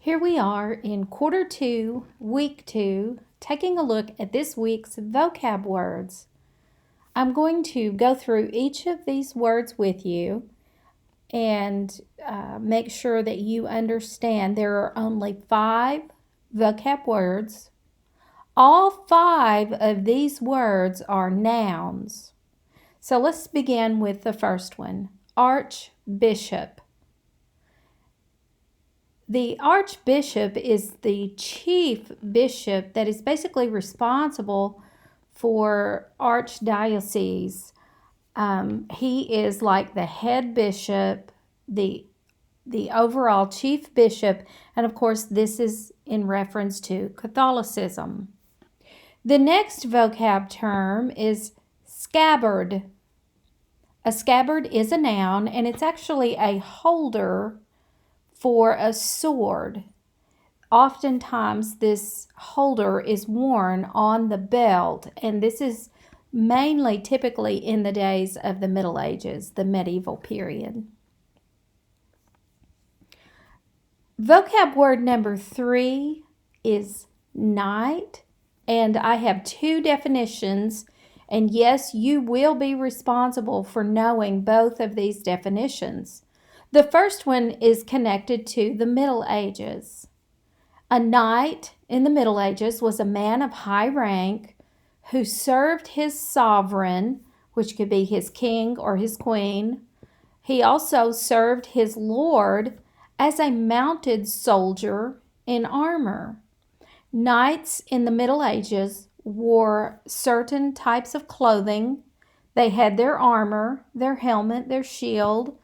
Here we are in quarter 2, week 2, taking a look at this week's vocab words. I'm going to go through each of these words with you and make sure that you understand there are only 5 vocab words. All 5 of these words are nouns. So let's begin with the first one, archbishop. The archbishop is the chief bishop that is basically responsible for archdiocese. He is like the head bishop, the overall chief bishop, and of course this is in reference to Catholicism. The next vocab term is scabbard. A scabbard is a noun, and it's actually a holder for a sword. Oftentimes this holder is worn on the belt, and this is mainly typically in the days of the Middle Ages, the medieval period. Vocab word number 3 is knight, and I have 2 definitions, and yes, you will be responsible for knowing both of these definitions. The first one is connected to the Middle Ages. A knight in the Middle Ages was a man of high rank who served his sovereign, which could be his king or his queen. He also served his lord as a mounted soldier in armor. Knights in the Middle Ages wore certain types of clothing. They had their armor, their helmet, their shield,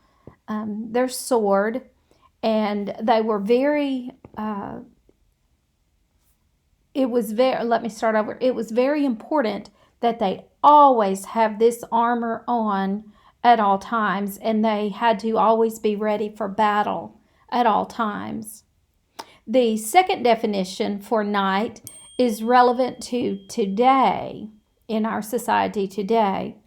their sword, and they were it was very important that they always have this armor on at all times, and they had to always be ready for battle at all times. The second definition for knight is relevant to today, in our society today.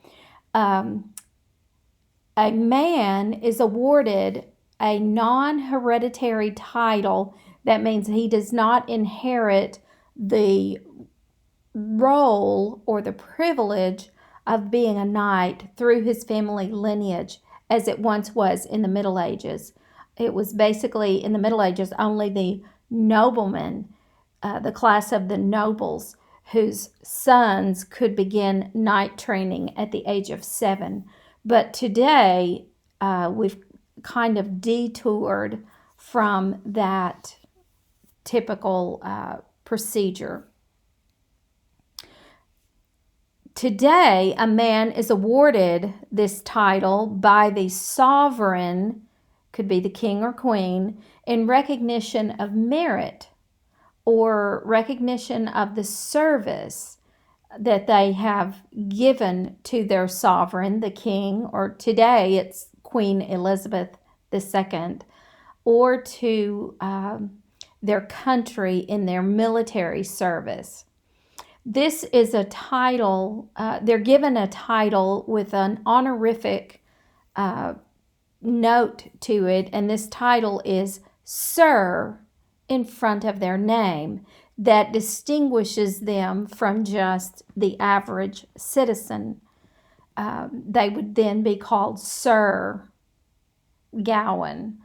A man is awarded a non-hereditary title. That means he does not inherit the role or the privilege of being a knight through his family lineage as it once was in the Middle Ages. It was basically in the Middle Ages only the noblemen, the class of the nobles, whose sons could begin knight training at the age of 7. But today, we've kind of detoured from that typical procedure. Today, a man is awarded this title by the sovereign, could be the king or queen, in recognition of merit or recognition of the service that they have given to their sovereign, the king, or today it's Queen Elizabeth II, or to their country in their military service. This is a title, they're given a title with an honorific note to it, and this title is Sir in front of their name. That distinguishes them from just the average citizen. They would then be called Sir Gawain.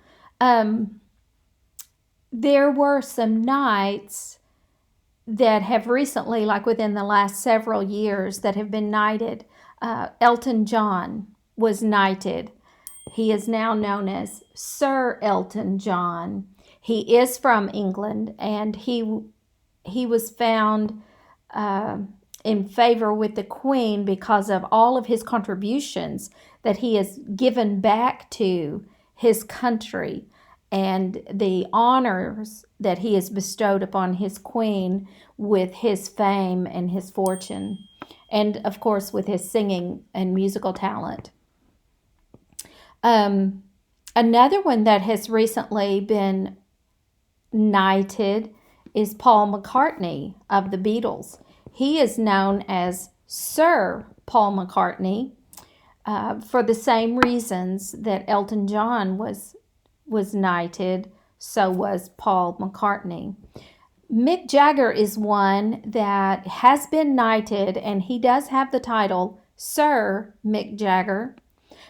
There were some knights that have recently, like within the last several years, that have been knighted. Elton John was knighted. He is now known as Sir Elton John. He is from England, and he was found in favor with the Queen because of all of his contributions that he has given back to his country and the honors that he has bestowed upon his Queen with his fame and his fortune, and of course with his singing and musical talent. Another one that has recently been knighted is Paul McCartney of the Beatles. He is known as Sir Paul McCartney for the same reasons that Elton John was knighted. So was Paul McCartney. Mick Jagger is one that has been knighted, and he does have the title Sir Mick Jagger.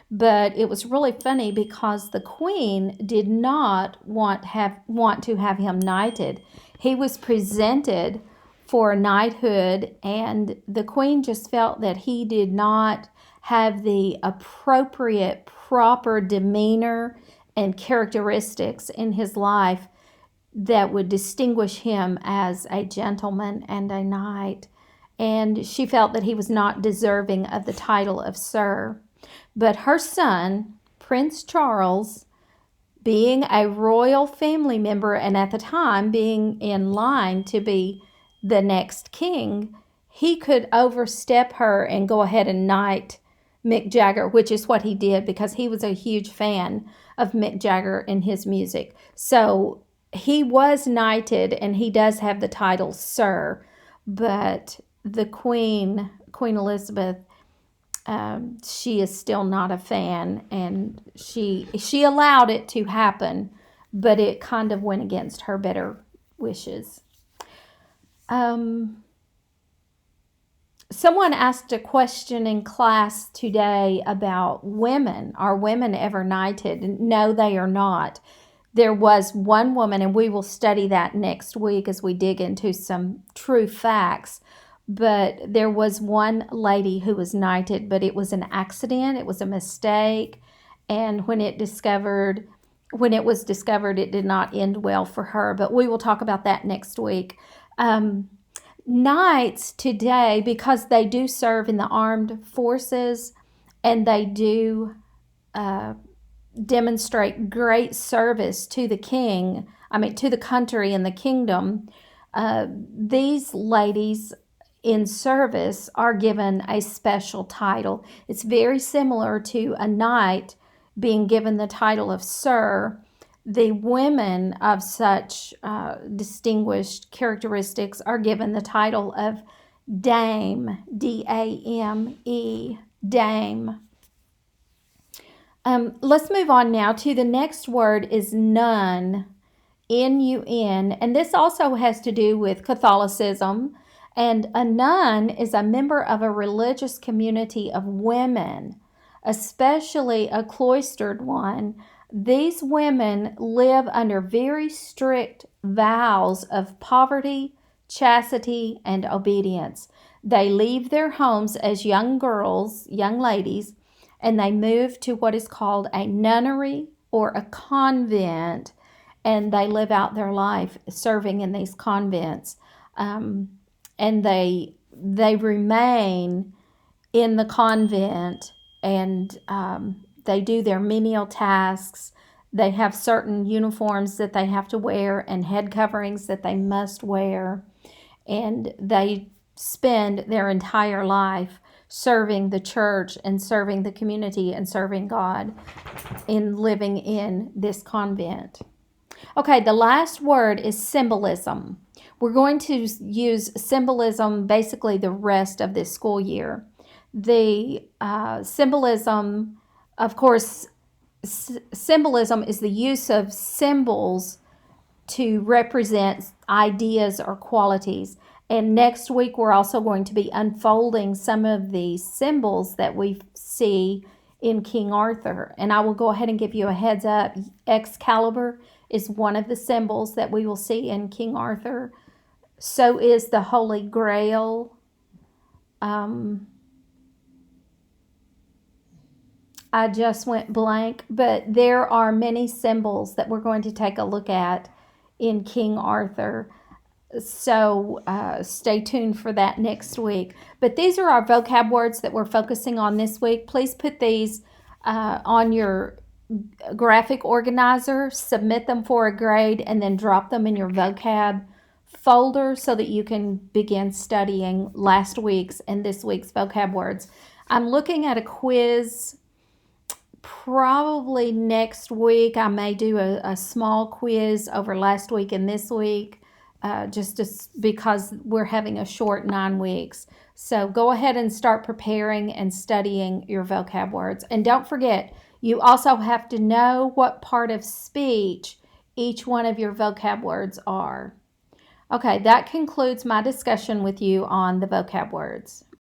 But it was really funny because the Queen did not want to have him knighted. He was presented for knighthood, and the Queen just felt that he did not have the appropriate, proper demeanor and characteristics in his life that would distinguish him as a gentleman and a knight. And she felt that he was not deserving of the title of Sir. But her son, Prince Charles, being a royal family member and at the time being in line to be the next king, he could overstep her and go ahead and knight Mick Jagger, which is what he did because he was a huge fan of Mick Jagger and his music. So he was knighted, and he does have the title Sir, but the Queen Elizabeth, she is still not a fan, and she allowed it to happen, but it kind of went against her better wishes. Someone asked a question in class today about women. Are women ever knighted? No, they are not. There was one woman, and we will study that next week as we dig into some true facts. But there was one lady who was knighted, but it was an accident. It was a mistake. And when it was discovered, it did not end well for her. But we will talk about that next week. Knights today, because they do serve in the armed forces and they do demonstrate great service to the to the country and the kingdom, these ladies in service are given a special title. It's very similar to a knight being given the title of Sir. The women of such distinguished characteristics are given the title of Dame, D-A-M-E, Dame. Let's move on now to the next word is nun, N-U-N, and this also has to do with Catholicism. And a nun is a member of a religious community of women, especially a cloistered one. These women live under very strict vows of poverty, chastity, and obedience. They leave their homes as young girls, young ladies, and they move to what is called a nunnery or a convent, and they live out their life serving in these convents. And they remain in the convent, and they do their menial tasks. They have certain uniforms that they have to wear and head coverings that they must wear. And they spend their entire life serving the church and serving the community and serving God in living in this convent. Okay, the last word is symbolism. We're going to use symbolism basically the rest of this school year. The symbolism, of course, symbolism is the use of symbols to represent ideas or qualities. And next week, we're also going to be unfolding some of the symbols that we see in King Arthur. And I will go ahead and give you a heads up. Excalibur is one of the symbols that we will see in King Arthur. So is the Holy Grail. I just went blank, but there are many symbols that we're going to take a look at in King Arthur. So stay tuned for that next week. But these are our vocab words that we're focusing on this week. Please put these on your graphic organizer, submit them for a grade, and then drop them in your vocab folder so that you can begin studying last week's and this week's vocab words. I'm looking at a quiz. Probably next week I may do a small quiz over last week and this week, because we're having a short 9 weeks. So go ahead and start preparing and studying your vocab words. And don't forget, you also have to know what part of speech each one of your vocab words are. Okay, that concludes my discussion with you on the vocab words.